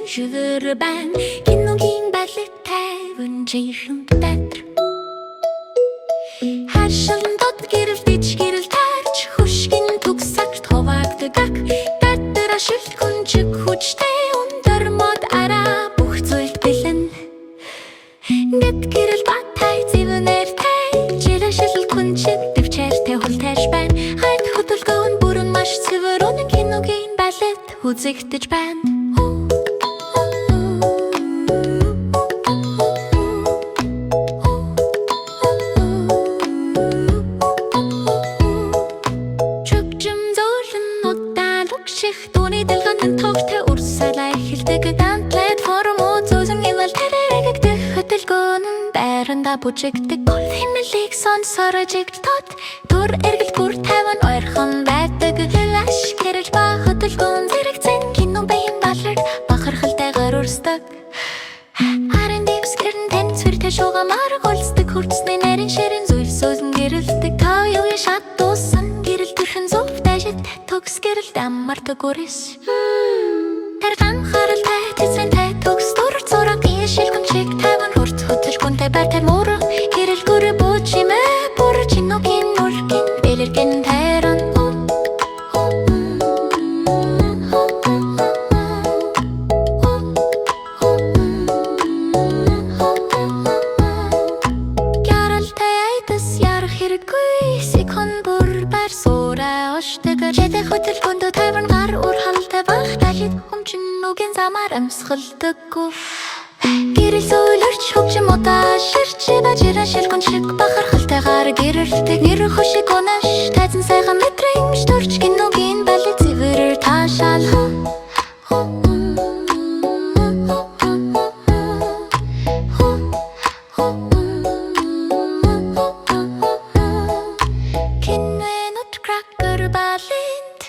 je veux reban киногийн балет тайван чихэн театр хашилн дот гэрэлтэж гэрэл таарч хөшгин төгсөгт хуваагддаг театр ашиглан чиг хүчтэй өндөр мод араа бүх зүйл бэлэн гэт гэрэл батай зэвнэр тай жирашил күнчиг төвчээртэй хултайш байна хайт хөдөлгөөн бүрэн маш цэвэр үнэн киногийн балет үзэгдэж байна. Түүний дэлгэн тогтой урсалаа эхэлдэг гантлет форм үзүүлсэн гэмэл тэрэгдэх хөдөлгөөн байранда бүжигдэг гол хэмнэлийг сонсорож игтод түр эргэл бүр таван ойрхон байдаг флаш гэрэж ба хөдөлгөөн зэрэгцэн кино байн балер бахархалтайгаар урсдаг харин дэвсгэрэн тэнцвэртэй шугамаар голцдог хурцны нарийн ширэн зүйл сүүсэн гэрэлдэг та юуя шат дусан гэрэл төрхөн зовтайжит төгс гэрэлд аммардаг үрис тархан харалтай тэсэнтэй төгс дурар зураг ишилгэн чиг таван хурц хөдөлгөөнтэй байртай мөрө гэрэл гүрэ бочимэ бүр чиногийн нүргэн бэлэргэн тайран Жэдэ хөдөлгөөндөө тайван гар ур халтай баг талид хүмчин нүгэн замаар амсгалдаггүй гэрэл сөөлөрч хөвчм удаа ширчээ бажира шилгүн шиг бахархалтайгаар гэрэлдэг нэр хөшиг унаш тайзан сайхан мэтрэмж төрч киногийн балет цэвэр таашаал Balint,